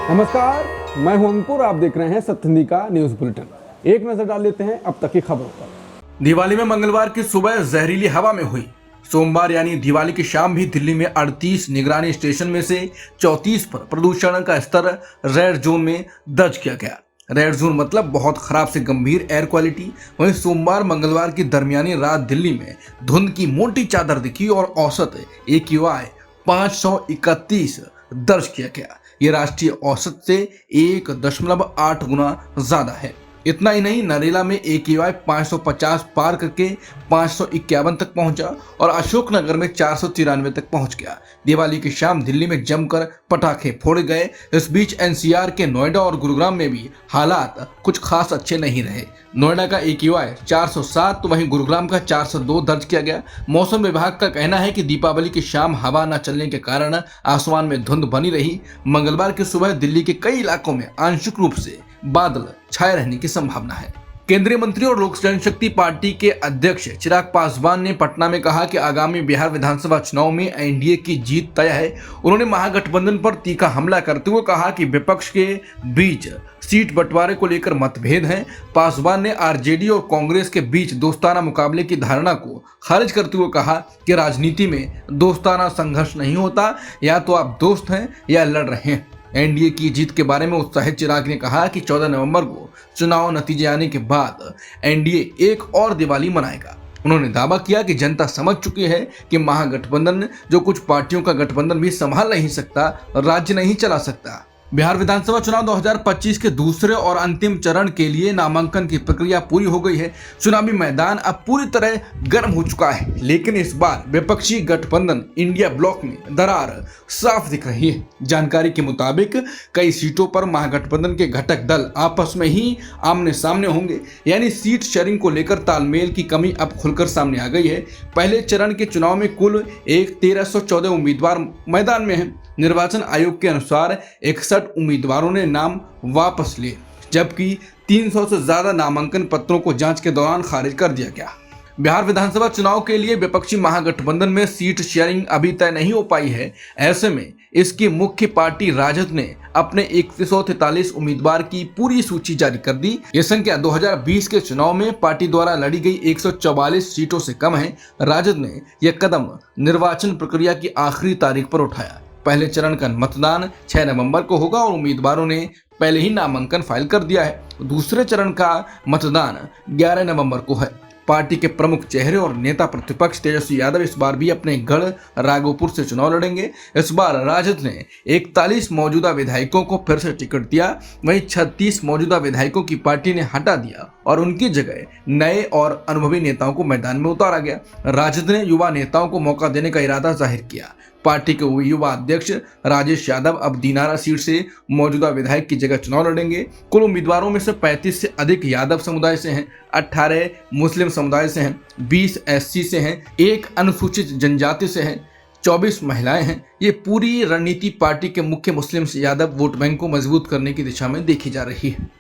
नमस्कार, मैं हूं अंकुर। आप देख रहे हैं सत्यनिधि का न्यूज बुलेटिन। एक नजर डाल लेते हैं अब तक की खबरों पर। दिवाली में मंगलवार की सुबह जहरीली हवा में हुई। सोमवार यानी दिवाली की शाम भी दिल्ली में 38 निगरानी स्टेशन में से 34 पर प्रदूषण का स्तर रेड जोन में दर्ज किया गया। रेड जोन मतलब बहुत खराब से गंभीर एयर क्वालिटी। वहीं सोमवार मंगलवार की दरमियानी रात दिल्ली में धुंध की मोटी चादर दिखी और औसत AQI 531 दर्ज किया गया। ये राष्ट्रीय औसत से 1.8 गुना ज्यादा है। इतना ही नहीं, नरेला में AQI 550 पार करके 551 तक पहुंचा और अशोकनगर में 493 तक पहुंच गया। दिवाली की शाम दिल्ली में जमकर पटाखे फोड़े गए। इस बीच NCR के नोएडा और गुरुग्राम में भी हालात कुछ खास अच्छे नहीं रहे। नोएडा का AQI 407 तो वहीं गुरुग्राम का 402 दर्ज किया गया। मौसम विभाग का कहना है कि दीपावली की शाम हवा न चलने के कारण आसमान में धुंध बनी रही। मंगलवार की सुबह दिल्ली के कई इलाकों में आंशिक रूप से बादल छाए रहने की संभावना है। केंद्रीय मंत्री और लोक जनशक्ति पार्टी के अध्यक्ष चिराग पासवान ने पटना में कहा कि आगामी बिहार विधानसभा चुनाव में एनडीए की जीत तय है। उन्होंने महागठबंधन पर तीखा हमला करते हुए कहा कि विपक्ष के बीच सीट बंटवारे को लेकर मतभेद हैं। पासवान ने आरजेडी और कांग्रेस के बीच दोस्ताना मुकाबले की धारणा को खारिज करते हुए कहा कि राजनीति में दोस्ताना संघर्ष नहीं होता, या तो आप दोस्त हैं या लड़ रहे हैं। एनडीए की जीत के बारे में उत्साहित चिराग ने कहा कि 14 नवंबर को चुनाव नतीजे आने के बाद एनडीए एक और दिवाली मनाएगा। उन्होंने दावा किया कि जनता समझ चुकी है कि महागठबंधन जो कुछ पार्टियों का गठबंधन भी संभाल नहीं सकता, राज्य नहीं चला सकता। बिहार विधानसभा चुनाव 2025 के दूसरे और अंतिम चरण के लिए नामांकन की प्रक्रिया पूरी हो गई है। चुनावी मैदान अब पूरी तरह गर्म हो चुका है, लेकिन इस बार विपक्षी गठबंधन इंडिया ब्लॉक में दरार साफ दिख रही है। जानकारी के मुताबिक कई सीटों पर महागठबंधन के घटक दल आपस में ही आमने सामने होंगे, यानी सीट शेयरिंग को लेकर तालमेल की कमी अब खुलकर सामने आ गई है। पहले चरण के चुनाव में कुल 1314 उम्मीदवार मैदान में हैं। निर्वाचन आयोग के अनुसार 61 उम्मीदवारों ने नाम वापस लिए, जबकि 300 से ज्यादा नामांकन पत्रों को जांच के दौरान खारिज कर दिया गया। बिहार विधानसभा चुनाव के लिए विपक्षी महागठबंधन में सीट शेयरिंग अभी तय नहीं हो पाई है। ऐसे में इसकी मुख्य पार्टी राजद ने अपने 143 उम्मीदवार की पूरी सूची जारी कर दी। यह संख्या 2020 के चुनाव में पार्टी द्वारा लड़ी गई 144 सीटों से कम है। राजद ने यह कदम निर्वाचन प्रक्रिया की आखिरी तारीख पर उठाया। पहले चरण का मतदान 6 नवंबर को होगा और उम्मीदवारों ने पहले ही नामांकन फाइल कर दिया है। दूसरे चरण का मतदान 11 नवंबर को है। पार्टी के प्रमुख चेहरे और नेता प्रतिपक्ष तेजस्वी यादव इस बार भी अपने गढ़ राघोपुर से चुनाव लड़ेंगे। इस बार राजद ने 41 मौजूदा विधायकों को फिर से टिकट दिया, वहीं 36 मौजूदा विधायकों की पार्टी ने हटा दिया और उनकी जगह नए और अनुभवी नेताओं को मैदान में उतारा गया। राजद ने युवा नेताओं को मौका देने का इरादा जाहिर किया। पार्टी के युवा अध्यक्ष राजेश यादव अब दिनारा सीट से मौजूदा विधायक की जगह चुनाव लड़ेंगे। कुल उम्मीदवारों में से 35 से अधिक यादव समुदाय से हैं, 18 मुस्लिम समुदाय से हैं, 20 SC से हैं, 1 अनुसूचित जनजाति से हैं, 24 महिलाएं हैं। ये पूरी रणनीति पार्टी के मुख्य मुस्लिम यादव वोट बैंक को मजबूत करने की दिशा में देखी जा रही है।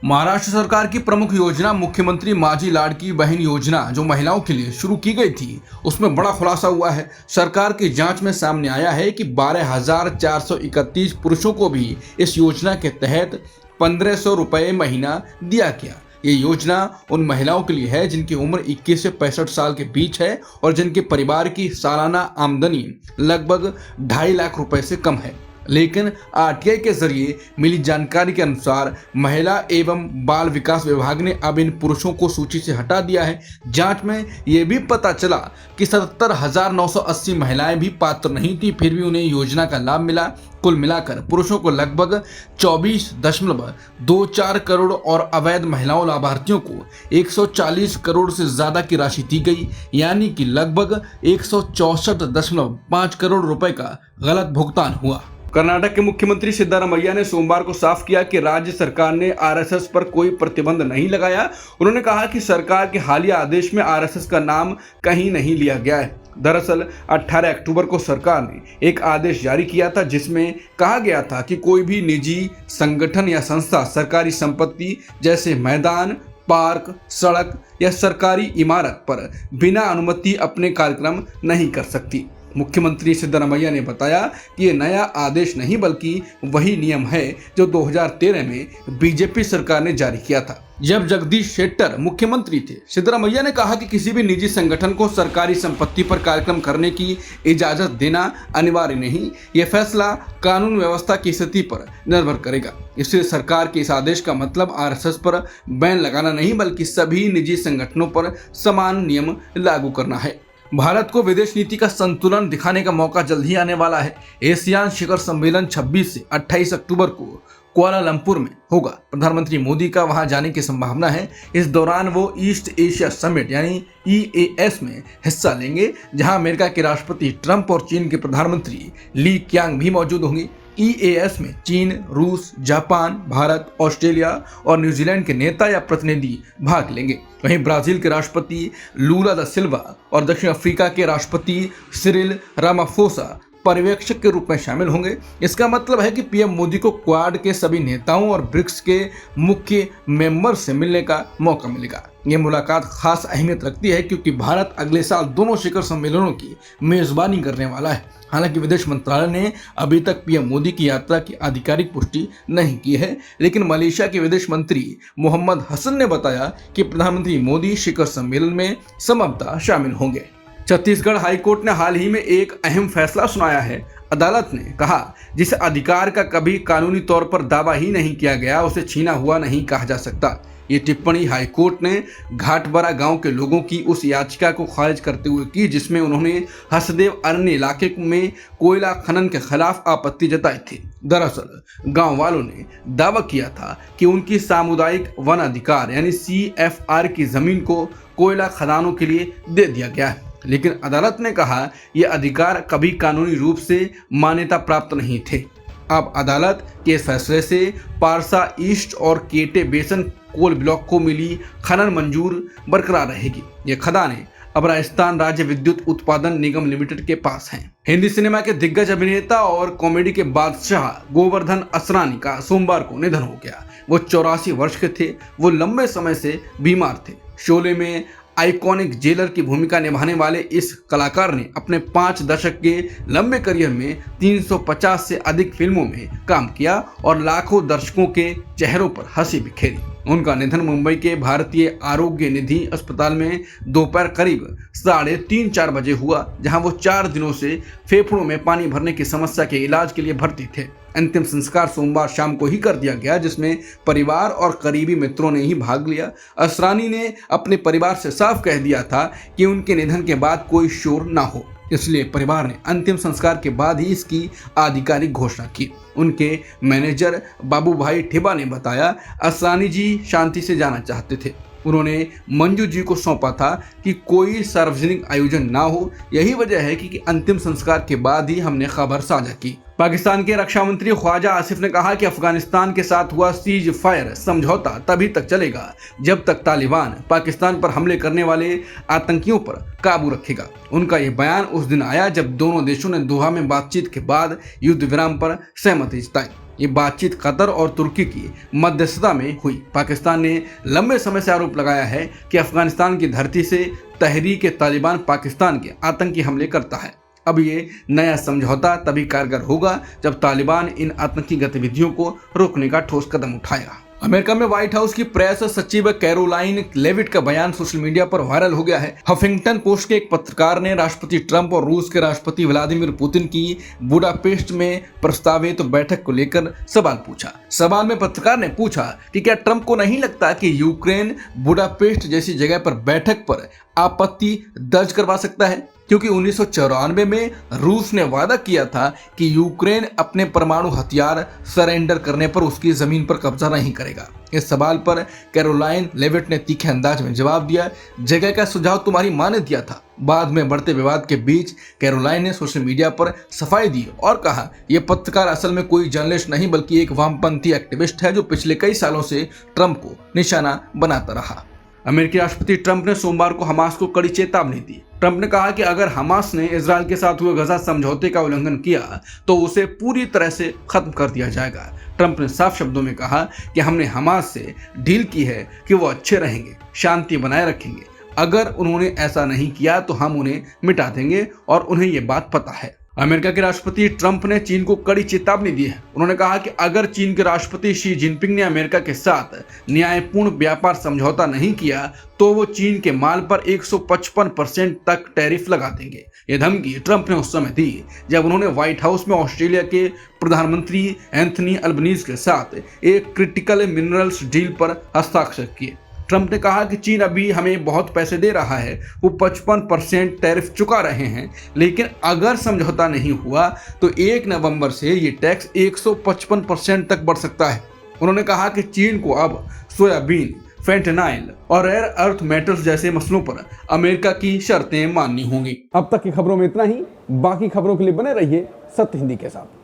महाराष्ट्र सरकार की प्रमुख योजना मुख्यमंत्री माझी लाडकी बहन योजना जो महिलाओं के लिए शुरू की गई थी, उसमें बड़ा खुलासा हुआ है। सरकार की जांच में सामने आया है कि 12,431 पुरुषों को भी इस योजना के तहत 1,500 रुपये महीना दिया गया। ये योजना उन महिलाओं के लिए है जिनकी उम्र 21 से 65 साल के बीच है और जिनके परिवार की सालाना आमदनी लगभग 2.5 लाख रुपए से कम है। लेकिन आरटीआई के जरिए मिली जानकारी के अनुसार महिला एवं बाल विकास विभाग ने अब इन पुरुषों को सूची से हटा दिया है। जांच में यह भी पता चला कि 77,980 महिलाएं भी पात्र नहीं थी, फिर भी उन्हें योजना का लाभ मिला। कुल मिलाकर पुरुषों को लगभग 24.24 करोड़ और अवैध महिलाओं लाभार्थियों को 140 करोड़ से ज्यादा की राशि दी गई, यानी कि लगभग 164.5 करोड़ रुपए का गलत भुगतान हुआ। कर्नाटक के मुख्यमंत्री सिद्धारमैया ने सोमवार को साफ किया कि राज्य सरकार ने आरएसएस पर कोई प्रतिबंध नहीं लगाया। उन्होंने कहा कि सरकार के हालिया आदेश में आरएसएस का नाम कहीं नहीं लिया गया है। दरअसल 18 अक्टूबर को सरकार ने एक आदेश जारी किया था जिसमें कहा गया था कि कोई भी निजी संगठन या संस्था सरकारी संपत्ति जैसे मैदान, पार्क, सड़क या सरकारी इमारत पर बिना अनुमति अपने कार्यक्रम नहीं कर सकती। मुख्यमंत्री सिद्धरामैया ने बताया कि ये नया आदेश नहीं बल्कि वही नियम है जो 2013 में बीजेपी सरकार ने जारी किया था जब जगदीश शेट्टर मुख्यमंत्री थे। सिद्धरामैया ने कहा कि किसी भी निजी संगठन को सरकारी संपत्ति पर कार्यक्रम करने की इजाजत देना अनिवार्य नहीं, ये फैसला कानून व्यवस्था की स्थिति पर निर्भर करेगा। इसलिए सरकार के इस आदेश का मतलब आरएसएस पर बैन लगाना नहीं बल्कि सभी निजी संगठनों पर समान नियम लागू करना है। भारत को विदेश नीति का संतुलन दिखाने का मौका जल्द ही आने वाला है। एशियान शिखर सम्मेलन 26 से 28 अक्टूबर को कुआलालंपुर में होगा। प्रधानमंत्री मोदी का वहां जाने की संभावना है। इस दौरान वो ईस्ट एशिया समिट यानी EAS में हिस्सा लेंगे, जहां अमेरिका के राष्ट्रपति ट्रंप और चीन के प्रधानमंत्री ली क्यांग भी मौजूद होंगे। EAS में चीन, रूस, जापान, भारत, ऑस्ट्रेलिया और न्यूजीलैंड के नेता या प्रतिनिधि भाग लेंगे। वहीं ब्राजील के राष्ट्रपति लूला दा सिल्वा और दक्षिण अफ्रीका के राष्ट्रपति सिरिल रामाफोसा पर्यवेक्षक के रूप में शामिल होंगे। इसका मतलब है कि पीएम मोदी को क्वाड के सभी नेताओं और ब्रिक्स के मुख्य मेंबर से मिलने का मौका मिलेगा। ये मुलाकात खास अहमियत रखती है क्योंकि भारत अगले साल दोनों शिखर सम्मेलनों की मेजबानी करने वाला है। हालांकि विदेश मंत्रालय ने अभी तक पीएम मोदी की यात्रा की आधिकारिक पुष्टि नहीं की है, लेकिन मलेशिया के विदेश मंत्री मोहम्मद हसन ने बताया कि प्रधानमंत्री मोदी शिखर सम्मेलन में संभवतः शामिल होंगे। छत्तीसगढ़ हाईकोर्ट ने हाल ही में एक अहम फैसला सुनाया है। अदालत ने कहा जिस अधिकार का कभी कानूनी तौर पर दावा ही नहीं किया गया उसे छीना हुआ नहीं कहा जा सकता। ये टिप्पणी हाईकोर्ट ने घाटबरा गांव के लोगों की उस याचिका को खारिज करते हुए की जिसमें उन्होंने हसदेव अरण्य इलाके में कोयला खनन के खिलाफ आपत्ति जताई थी। दरअसल गांव वालों ने दावा किया था कि उनकी सामुदायिक वन अधिकार यानी CFR की जमीन को कोयला खदानों के लिए दे दिया गया है, लेकिन अदालत ने कहा यह अधिकार कभी कानूनी रूप से मान्यता प्राप्त नहीं थे। अब अदालत के इस फैसले से पारसा ईस्ट और केटे बेसन कोल ब्लॉक को मिली खनन मंजूर बरकरार रहेगी। ये खदानें अब राजस्थान राज्य विद्युत उत्पादन निगम लिमिटेड के पास हैं। हिंदी सिनेमा के दिग्गज अभिनेता और कॉमेडी के बादशाह गोवर्धन असरानी का सोमवार को निधन हो गया। वो 84 वर्ष के थे। वो लंबे समय से बीमार थे। शोले में आइकॉनिक जेलर की भूमिका निभाने वाले इस कलाकार ने अपने 5 दशक के लंबे करियर में 350 से अधिक फिल्मों में काम किया और लाखों दर्शकों के चेहरों पर हंसी बिखेरी। उनका निधन मुंबई के भारतीय आरोग्य निधि अस्पताल में दोपहर करीब 3:30-4 बजे हुआ, जहां वो 4 दिनों से फेफड़ों में पानी भरने की समस्या के इलाज के लिए भर्ती थे। अंतिम संस्कार सोमवार शाम को ही कर दिया गया, जिसमें परिवार और करीबी मित्रों ने ही भाग लिया। असरानी ने अपने परिवार से साफ कह दिया था कि उनके निधन के बाद कोई शोर ना हो, इसलिए परिवार ने अंतिम संस्कार के बाद ही इसकी आधिकारिक घोषणा की। उनके मैनेजर बाबू भाई ठिबा ने बताया, असरानी जी शांति से जाना चाहते थे। उन्होंने मंजू जी को सौंपा था कि कोई सार्वजनिक आयोजन ना हो। यही वजह है कि अंतिम संस्कार के बाद ही हमने खबर साझा की। पाकिस्तान के रक्षा मंत्री ख्वाजा आसिफ ने कहा कि अफगानिस्तान के साथ हुआ सीज फायर समझौता तभी तक चलेगा जब तक तालिबान पाकिस्तान पर हमले करने वाले आतंकियों पर काबू रखेगा। उनका यह बयान उस दिन आया जब दोनों देशों ने दोहा में बातचीत के बाद युद्ध विराम पर सहमति जताई। ये बातचीत कतर और तुर्की की मध्यस्थता में हुई। पाकिस्तान ने लंबे समय से आरोप लगाया है कि अफगानिस्तान की धरती से तहरीक तालिबान पाकिस्तान के आतंकी हमले करता है। अब ये नया समझौता तभी कारगर होगा जब तालिबान इन आतंकी गतिविधियों को रोकने का ठोस कदम उठाएगा। अमेरिका में व्हाइट हाउस की प्रेस सचिव कैरोलाइन लेविट का बयान सोशल मीडिया पर वायरल हो गया है। हफिंगटन पोस्ट के एक पत्रकार ने राष्ट्रपति ट्रंप और रूस के राष्ट्रपति व्लादिमीर पुतिन की बुडापेस्ट में प्रस्तावित बैठक को लेकर सवाल पूछा। सवाल में पत्रकार ने पूछा कि क्या ट्रंप को नहीं लगता कि यूक्रेन बुडापेस्ट जैसी जगह पर बैठक पर आपत्ति दर्ज करवा सकता है, क्योंकि 1994 में रूस ने वादा किया था कि यूक्रेन अपने परमाणु हथियार सरेंडर करने पर उसकी जमीन पर कब्जा नहीं करेगा। इस सवाल पर कैरोलाइन लेविट ने तीखे अंदाज में जवाब दिया, जगह का सुझाव तुम्हारी मां ने दिया था। बाद में बढ़ते विवाद के बीच कैरोलाइन ने सोशल मीडिया पर सफाई दी और कहा, यह पत्रकार असल में कोई जर्नलिस्ट नहीं बल्कि एक वामपंथी एक्टिविस्ट है जो पिछले कई सालों से ट्रंप को निशाना बनाता रहा। अमेरिकी राष्ट्रपति ट्रंप ने सोमवार को हमास को कड़ी चेतावनी दी। ट्रंप ने कहा कि अगर हमास ने इजरायल के साथ हुए गजा समझौते का उल्लंघन किया तो उसे पूरी तरह से खत्म कर दिया जाएगा। ट्रंप ने साफ शब्दों में कहा कि हमने हमास से डील की है कि वो अच्छे रहेंगे, शांति बनाए रखेंगे अगर उन्होंने ऐसा नहीं किया तो हम उन्हें मिटा देंगे और उन्हें ये बात पता है। अमेरिका के राष्ट्रपति ट्रंप ने चीन को कड़ी चेतावनी दी है। उन्होंने कहा कि अगर चीन के राष्ट्रपति शी जिनपिंग ने अमेरिका के साथ न्यायपूर्ण व्यापार समझौता नहीं किया तो वो चीन के माल पर 155% तक टैरिफ लगा देंगे। ये धमकी ट्रंप ने उस समय दी जब उन्होंने व्हाइट हाउस में ऑस्ट्रेलिया के प्रधानमंत्री एंथनी अल्बनीज के साथ एक क्रिटिकल मिनरल्स डील पर हस्ताक्षर किए। ट्रंप ने कहा कि चीन अभी हमें बहुत पैसे दे रहा है, वो 55% टैरिफ चुका रहे हैं, लेकिन अगर समझौता नहीं हुआ तो 1 नवंबर से ये टैक्स 155% तक बढ़ सकता है। उन्होंने कहा कि चीन को अब सोयाबीन, फेंटेनाइल और रेयर अर्थ मेटल्स जैसे मसलों पर अमेरिका की शर्तें माननी होंगी। अब तक की खबरों में इतना ही। बाकी खबरों के लिए बने रहिए सत्य हिंदी के साथ।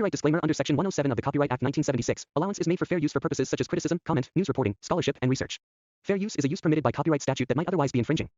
Copyright disclaimer under Section 107 of the Copyright Act 1976. Allowance is made for fair use for purposes such as criticism, comment, news reporting, scholarship, and research. Fair use is a use permitted by copyright statute that might otherwise be infringing.